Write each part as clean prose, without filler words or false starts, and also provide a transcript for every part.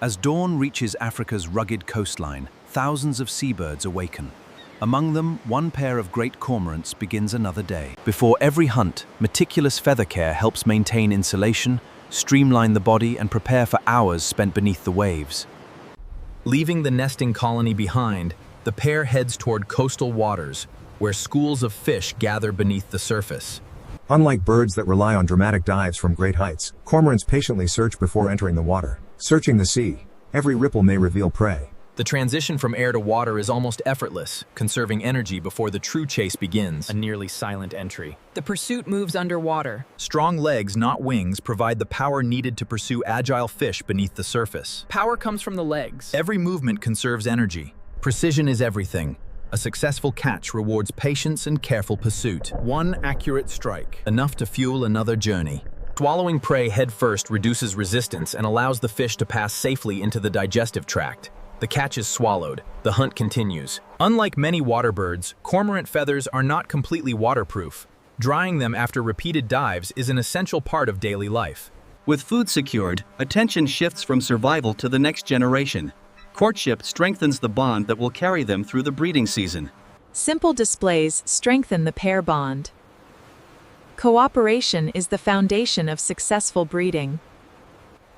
As dawn reaches Africa's rugged coastline, thousands of seabirds awaken. Among them, one pair of great cormorants begins another day. Before every hunt, meticulous feather care helps maintain insulation, streamline the body, and prepare for hours spent beneath the waves. Leaving the nesting colony behind, the pair heads toward coastal waters, where schools of fish gather beneath the surface. Unlike birds that rely on dramatic dives from great heights, cormorants patiently search before entering the water. Searching the sea, every ripple may reveal prey. The transition from air to water is almost effortless, conserving energy before the true chase begins. A nearly silent entry. The pursuit moves underwater. Strong legs, not wings, provide the power needed to pursue agile fish beneath the surface. Power comes from the legs. Every movement conserves energy. Precision is everything. A successful catch rewards patience and careful pursuit. One accurate strike, enough to fuel another journey. Swallowing prey headfirst reduces resistance and allows the fish to pass safely into the digestive tract. The catch is swallowed. The hunt continues. Unlike many waterbirds, cormorant feathers are not completely waterproof. Drying them after repeated dives is an essential part of daily life. With food secured, attention shifts from survival to the next generation. Courtship strengthens the bond that will carry them through the breeding season. Simple displays strengthen the pair bond. Cooperation is the foundation of successful breeding.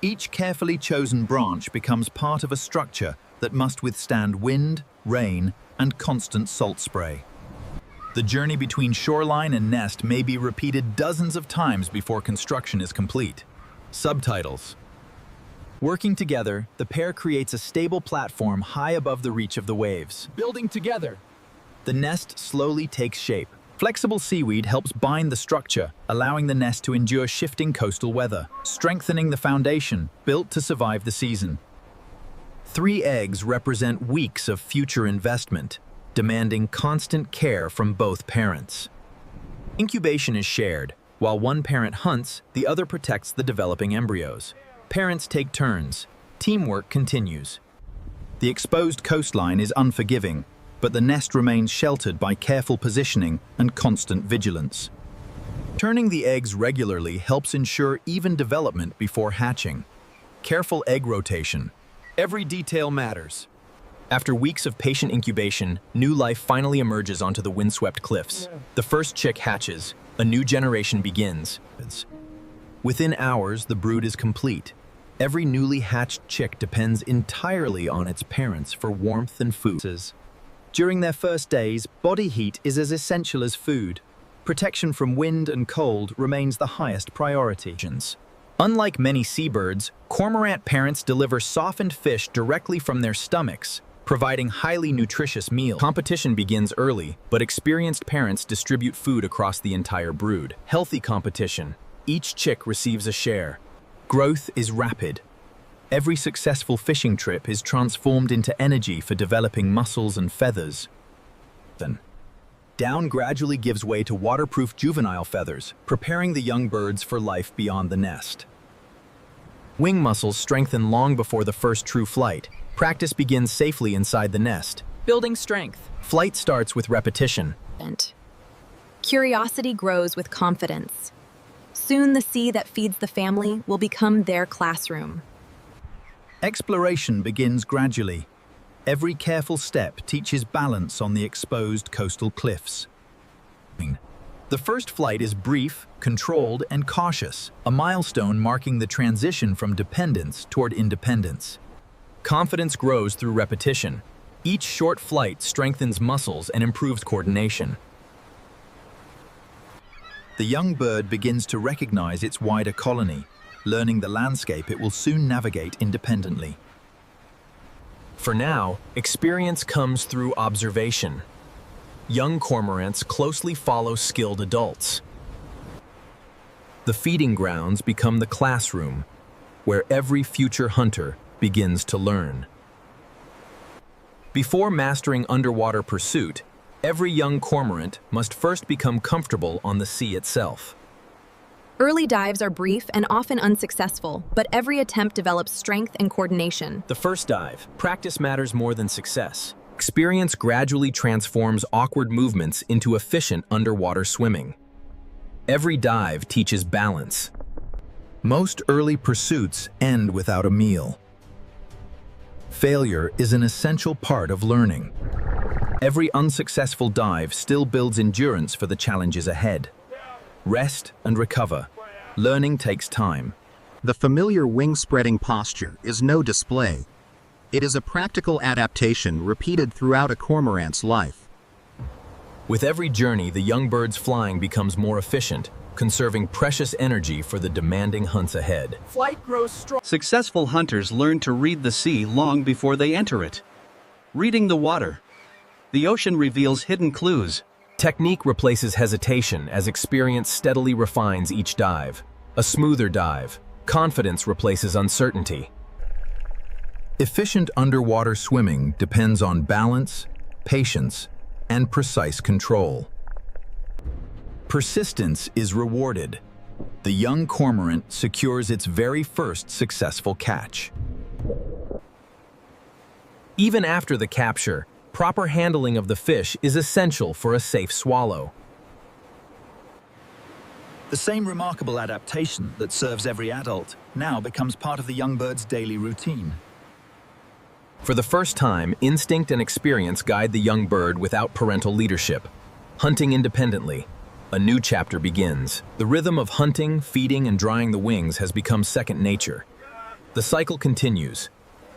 Each carefully chosen branch becomes part of a structure that must withstand wind, rain, and constant salt spray. The journey between shoreline and nest may be repeated dozens of times before construction is complete. Subtitles. Working together, the pair creates a stable platform high above the reach of the waves. Building together. The nest slowly takes shape. Flexible seaweed helps bind the structure, allowing the nest to endure shifting coastal weather, strengthening the foundation built to survive the season. 3 eggs represent weeks of future investment, demanding constant care from both parents. Incubation is shared. While one parent hunts, the other protects the developing embryos. Parents take turns. Teamwork continues. The exposed coastline is unforgiving, but the nest remains sheltered by careful positioning and constant vigilance. Turning the eggs regularly helps ensure even development before hatching. Careful egg rotation. Every detail matters. After weeks of patient incubation, new life finally emerges onto the windswept cliffs. The first chick hatches. A new generation begins. Within hours, the brood is complete. Every newly hatched chick depends entirely on its parents for warmth and food. During their first days, body heat is as essential as food. Protection from wind and cold remains the highest priority. Unlike many seabirds, cormorant parents deliver softened fish directly from their stomachs, providing highly nutritious meals. Competition begins early, but experienced parents distribute food across the entire brood. Healthy competition. Each chick receives a share. Growth is rapid. Every successful fishing trip is transformed into energy for developing muscles and feathers. Down gradually gives way to waterproof juvenile feathers, preparing the young birds for life beyond the nest. Wing muscles strengthen long before the first true flight. Practice begins safely inside the nest. Building strength. Flight starts with repetition. Curiosity grows with confidence. Soon the sea that feeds the family will become their classroom. Exploration begins gradually. Every careful step teaches balance on the exposed coastal cliffs. The first flight is brief, controlled, and cautious, a milestone marking the transition from dependence toward independence. Confidence grows through repetition. Each short flight strengthens muscles and improves coordination. The young bird begins to recognize its wider colony, learning the landscape it will soon navigate independently. For now, experience comes through observation. Young cormorants closely follow skilled adults. The feeding grounds become the classroom, where every future hunter begins to learn. Before mastering underwater pursuit, every young cormorant must first become comfortable on the sea itself. Early dives are brief and often unsuccessful, but every attempt develops strength and coordination. The first dive. Practice matters more than success. Experience gradually transforms awkward movements into efficient underwater swimming. Every dive teaches balance. Most early pursuits end without a meal. Failure is an essential part of learning. Every unsuccessful dive still builds endurance for the challenges ahead. Rest and recover. Learning takes time. The familiar wing-spreading posture is no display. It is a practical adaptation repeated throughout a cormorant's life. With every journey, the young bird's flying becomes more efficient, conserving precious energy for the demanding hunts ahead. Flight grows strong. Successful hunters learn to read the sea long before they enter it. Reading the water. The ocean reveals hidden clues. Technique replaces hesitation as experience steadily refines each dive. A smoother dive. Confidence replaces uncertainty. Efficient underwater swimming depends on balance, patience, and precise control. Persistence is rewarded. The young cormorant secures its very first successful catch. Even after the capture, proper handling of the fish is essential for a safe swallow. The same remarkable adaptation that serves every adult now becomes part of the young bird's daily routine. For the first time, instinct and experience guide the young bird without parental leadership. Hunting independently. A new chapter begins. The rhythm of hunting, feeding, and drying the wings has become second nature. The cycle continues.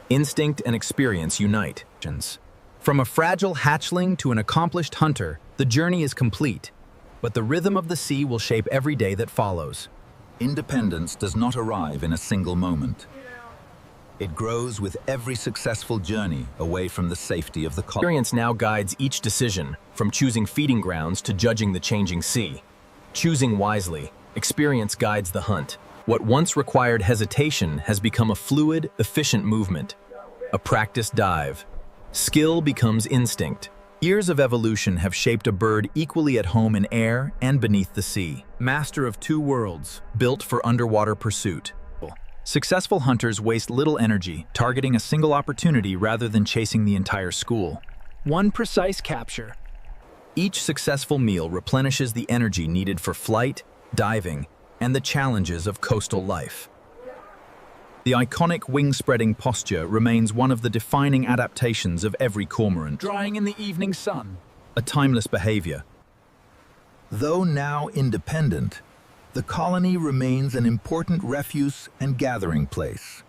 Instinct and experience unite. From a fragile hatchling to an accomplished hunter, the journey is complete. But the rhythm of the sea will shape every day that follows. Independence does not arrive in a single moment. It grows with every successful journey away from the safety of the colony. Experience now guides each decision, from choosing feeding grounds to judging the changing sea. Choosing wisely, experience guides the hunt. What once required hesitation has become a fluid, efficient movement. A practiced dive. Skill becomes instinct. Years of evolution have shaped a bird equally at home in air and beneath the sea. Master of two worlds, built for underwater pursuit. Successful hunters waste little energy, targeting a single opportunity rather than chasing the entire school. One precise capture. Each successful meal replenishes the energy needed for flight, diving, and the challenges of coastal life. The iconic wing-spreading posture remains one of the defining adaptations of every cormorant. Drying in the evening sun. A timeless behavior. Though now independent, the colony remains an important refuse and gathering place.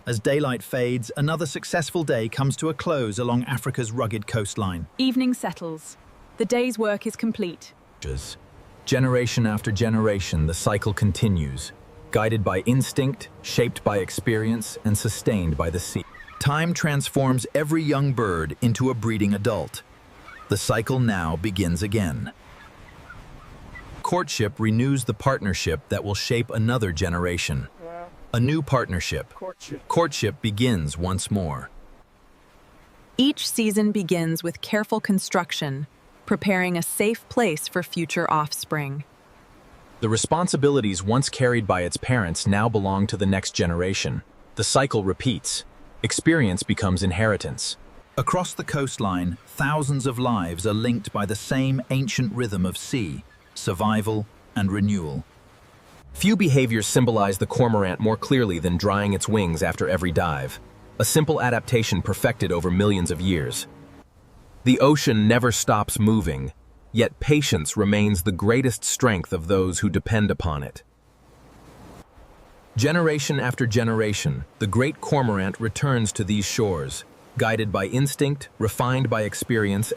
As daylight fades, another successful day comes to a close along Africa's rugged coastline. Evening settles. The day's work is complete. Generation after generation, the cycle continues, guided by instinct, shaped by experience, and sustained by the sea. Time transforms every young bird into a breeding adult. The cycle now begins again. Courtship renews the partnership that will shape another generation. A new partnership. Courtship begins once more. Each season begins with careful construction, preparing a safe place for future offspring. The responsibilities once carried by its parents now belong to the next generation. The cycle repeats. Experience becomes inheritance. Across the coastline, thousands of lives are linked by the same ancient rhythm of sea, survival, and renewal. Few behaviors symbolize the cormorant more clearly than drying its wings after every dive. A simple adaptation perfected over millions of years. The ocean never stops moving, yet patience remains the greatest strength of those who depend upon it. Generation after generation, the great cormorant returns to these shores, guided by instinct, refined by experience,